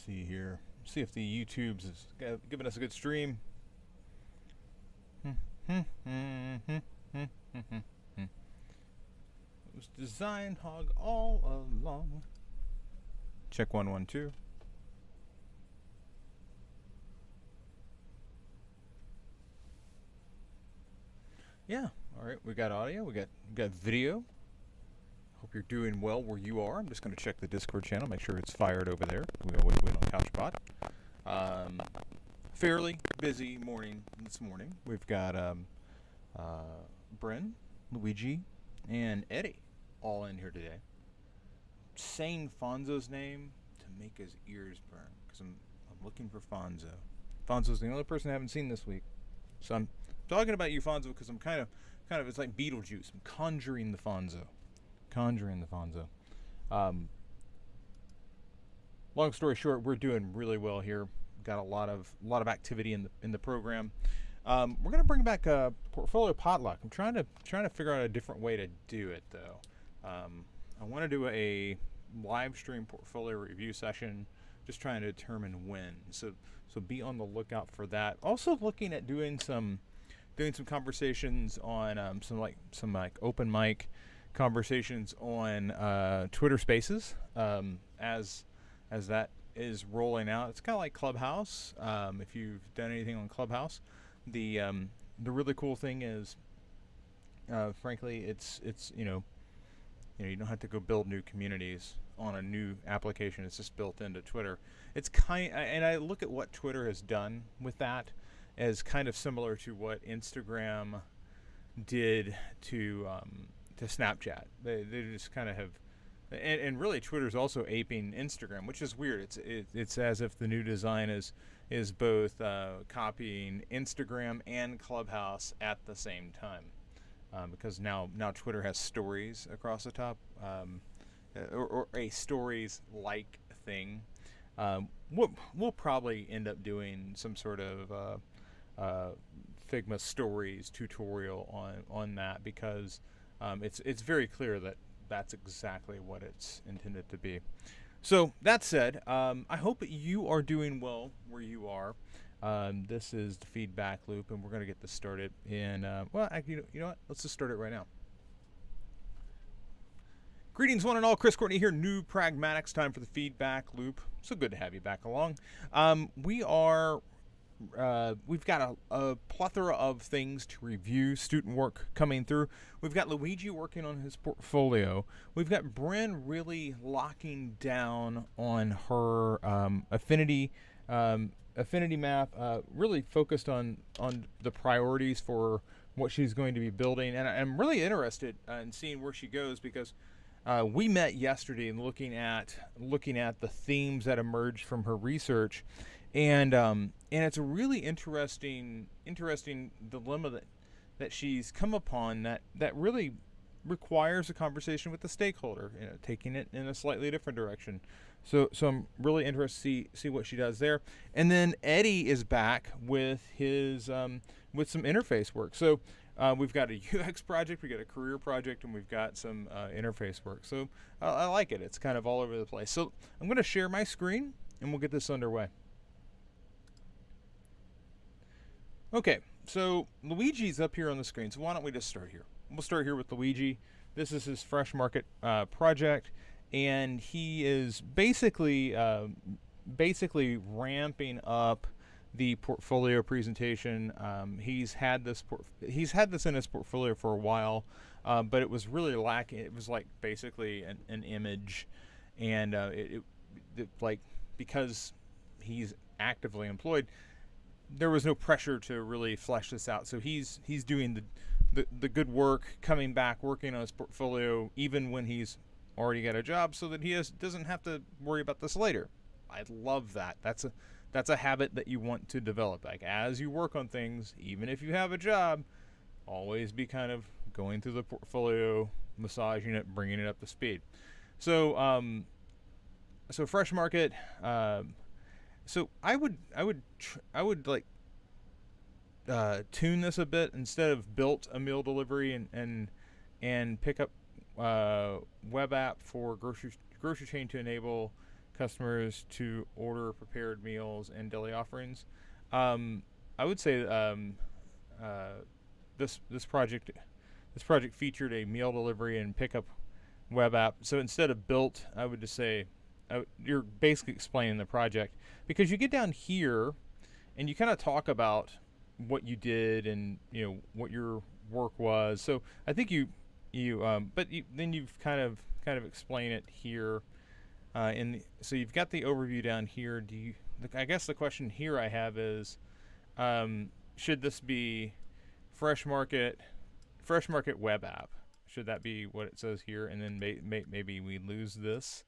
see here. See if the YouTube's is giving us a good stream. It was Design Hog all along. Check 112. Yeah, all right. We got audio. We got video. Hope you're doing well where you are. I'm just going to check the Discord channel, make sure it's fired over there. We always wait on CouchBot. Fairly busy morning this morning. We've got Bryn, Luigi, and Eddie all in here today. Saying Fonzo's name to make his ears burn because I'm looking for Fonzo. Fonzo's the only person I haven't seen this week, so I'm talking about you, Fonzo, because I'm kind of it's like Beetlejuice. I'm conjuring the Fonzo. Long story short, we're doing really well here. Got a lot of activity in the program. We're gonna bring back a portfolio potluck. I'm trying to figure out a different way to do it though. I want to do a live stream portfolio review session. Just trying to determine when. So be on the lookout for that. Also looking at doing some conversations on some open mic conversations on Twitter Spaces as that is rolling out. It's kind of like Clubhouse. If you've done anything on Clubhouse, the really cool thing is, frankly, it's you don't have to go build new communities on a new application. It's just built into Twitter. It's and I look at what Twitter has done with that as kind of similar to what Instagram did to Snapchat. They just kind of have, and really Twitter's also aping Instagram, which is weird. It's as if the new design is both copying Instagram and Clubhouse at the same time, because now Twitter has stories across the top, or a stories like thing. We'll probably end up doing some sort of Figma stories tutorial on that, because it's very clear that that's exactly what it's intended to be. So that said, I hope you are doing well where you are. This is the feedback loop, and we're going to get this started in, you know what? Let's just start it right now. Greetings, one and all. Chris Courtney here, new Pragmatics. Time for the feedback loop. So good to have you back along. We've got a plethora of things to review, student work coming through. We've got Luigi working on his portfolio. We've got Bryn really locking down on her affinity map, really focused on the priorities for what she's going to be building. And I'm really interested in seeing where she goes, because we met yesterday and looking at the themes that emerged from her research. And it's a really interesting dilemma that she's come upon that really requires a conversation with the stakeholder, taking it in a slightly different direction. So I'm really interested to see what she does there. And then Eddie is back with his with some interface work. So we've got a UX project, we got a career project, and we've got some interface work. So I like it. It's kind of all over the place. So I'm going to share my screen, and we'll get this underway. Okay, so Luigi's up here on the screen, so why don't we just start here? We'll start here with Luigi. This is his Fresh Market project, and he is basically ramping up the portfolio presentation. He's had this in his portfolio for a while, but it was really lacking. It was like basically an image, and because he's actively employed, there was no pressure to really flesh this out. So he's doing the good work, coming back, working on his portfolio, even when he's already got a job, so that he doesn't have to worry about this later. I love that. That's a habit that you want to develop. Like, as you work on things, even if you have a job, always be kind of going through the portfolio, massaging it, bringing it up to speed. So Fresh Market. So I would like tune this a bit. Instead of built a meal delivery and pick up web app for grocery chain to enable customers to order prepared meals and deli offerings. Um, I would say this this project featured a meal delivery and pickup web app. So instead of built, I would just say you're basically explaining the project, because you get down here and you kind of talk about what you did and what your work was. So I think then you've kind of explain it here. So you've got the overview down here. I guess the question here I have is, should this be Fresh Market web app? Should that be what it says here? And then maybe we lose this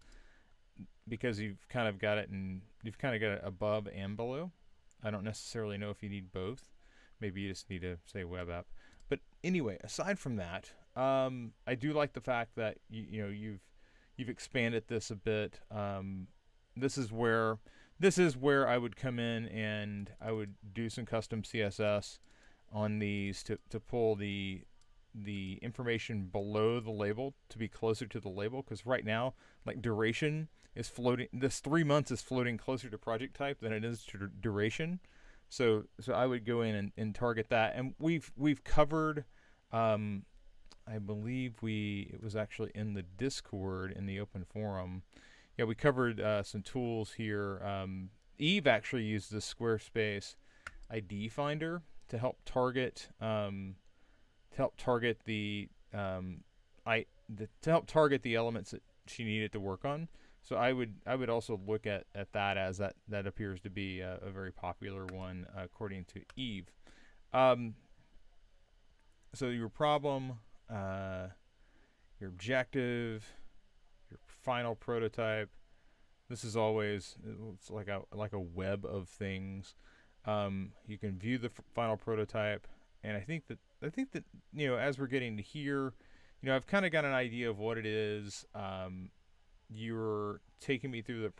because you've kind of got it above and below. I don't necessarily know if you need both. Maybe you just need to say web app. But anyway, aside from that, I do like the fact that you've expanded this a bit. This is where I would come in and I would do some custom CSS on these to pull the information below the label to be closer to the label, because right now, like, duration is floating. This 3 months is floating closer to project type than it is to duration. So I would go in and target that, and we've covered. I believe it was actually in the Discord in the open forum. Yeah, we covered some tools here. Eve actually used the Squarespace ID Finder to help target the elements that she needed to work on. So I would also look at that, as that appears to be a very popular one according to Eve. So your problem, your objective, your final prototype. This is always, it's like a web of things. You can view the final prototype, and I think that as we're getting to here, I've kind of got an idea of what it is. You're taking me through the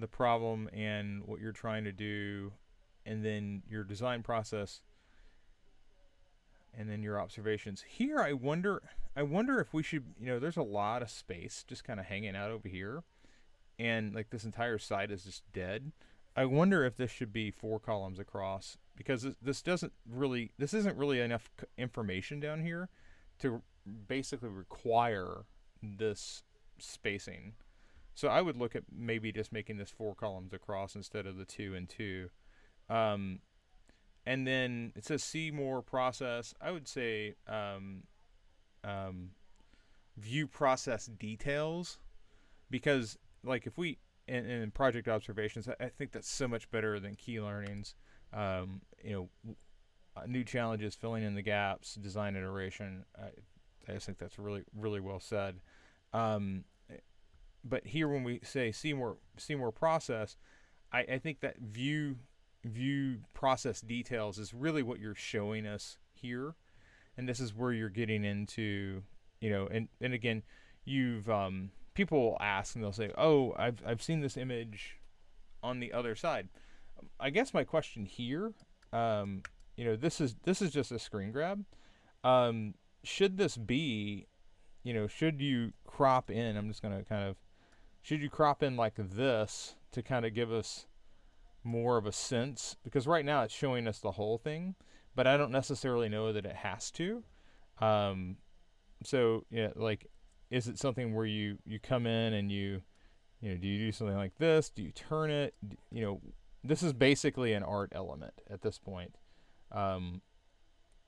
problem and what you're trying to do, and then your design process, and then your observations. Here, I wonder if we should, there's a lot of space just kind of hanging out over here, and like this entire site is just dead. I wonder if this should be 4 columns across, because this isn't really enough information down here to basically require this spacing. So I would look at maybe just making this 4 columns across instead of the 2 and 2. And then it says see more process. I would say view process details, because like if we in project observations, I think that's so much better than key learnings. New challenges, filling in the gaps, design iteration. I just think that's really, really well said. But here, when we say see more process, I think that view process details is really what you're showing us here, and this is where you're getting into, and again, you've people will ask and they'll say, oh, I've seen this image on the other side. I guess my question here, this is just a screen grab. Should this be, should you crop in? I'm just gonna should you crop in like this to kind of give us more of a sense? Because right now it's showing us the whole thing, but I don't necessarily know that it has to. So yeah, like, is it something where you come in and do you do something like this? Do you turn it? This is basically an art element at this point. And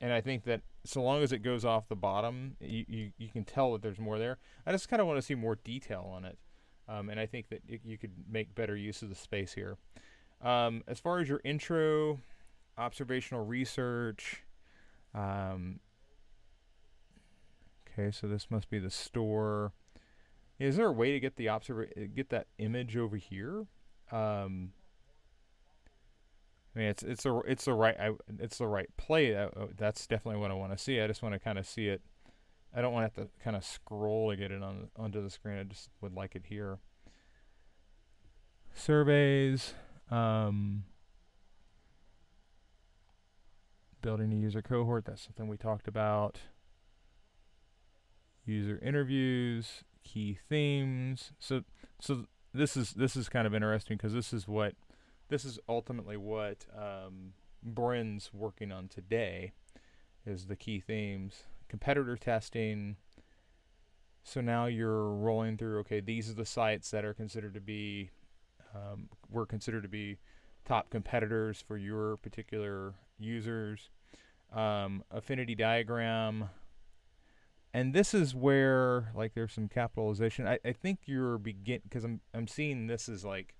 I think that so long as it goes off the bottom, you can tell that there's more there. I just kind of want to see more detail on it. And I think that you could make better use of the space here. As far as your intro, observational research, okay, so this must be the store. Is there a way to get get that image over here? I mean, it's the right play. That's definitely what I want to see. I just want to kind of see it. I don't want to have to kind of scroll to get it onto the screen. I just would like it here. Surveys, building a user cohort. That's something we talked about. User interviews, key themes. So this is kind of interesting because this is ultimately what Bryn's working on today is the key themes, competitor testing. So now you're rolling through. Okay, these are the sites that are considered to be were considered to be top competitors for your particular users. Affinity diagram, and this is where like there's some capitalization. I think you're because I'm seeing this is like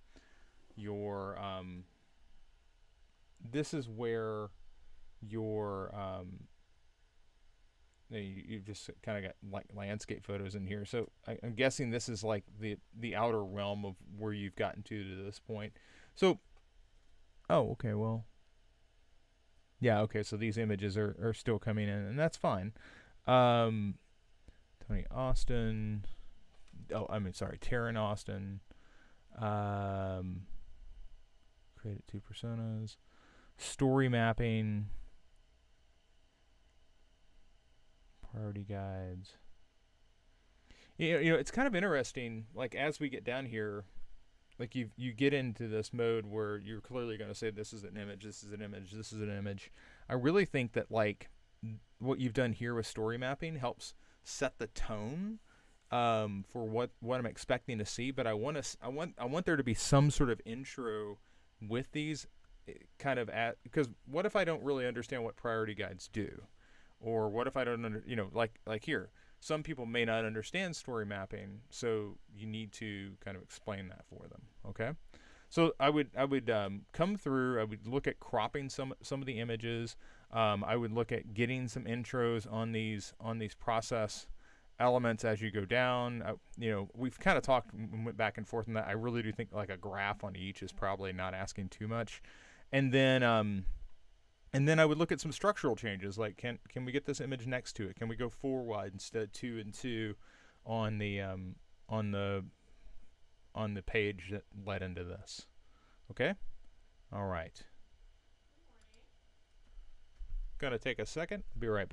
your this is where your you've just kind of got like landscape photos in here. So I'm guessing this is like the outer realm of where you've gotten to this point. So oh, okay, well, yeah, okay. So these images are still coming in, and that's fine. Um, Tony Austin. Oh, I mean, sorry, Taryn Austin. Um, created two personas. Story mapping. Priority guides. You know, it's kind of interesting. Like as we get down here, like you get into this mode where you're clearly going to say this is an image, this is an image, this is an image. I really think that like what you've done here with story mapping helps set the tone for what I'm expecting to see. But I want there to be some sort of intro with these kind of because what if I don't really understand what priority guides do, or what if I don't like here. Some people may not understand story mapping, so you need to kind of explain that for them. Okay, so I would come through. I would look at cropping some of the images. I would look at getting some intros on these process elements as you go down. We've kind of talked and went back and forth on that. I really do think like a graph on each is probably not asking too much, and then I would look at some structural changes, like can we get this image next to it? Can we go 4 wide instead of 2 and 2 on the on the on the page that led into this? Okay, all right. Gonna take a second. Be right back.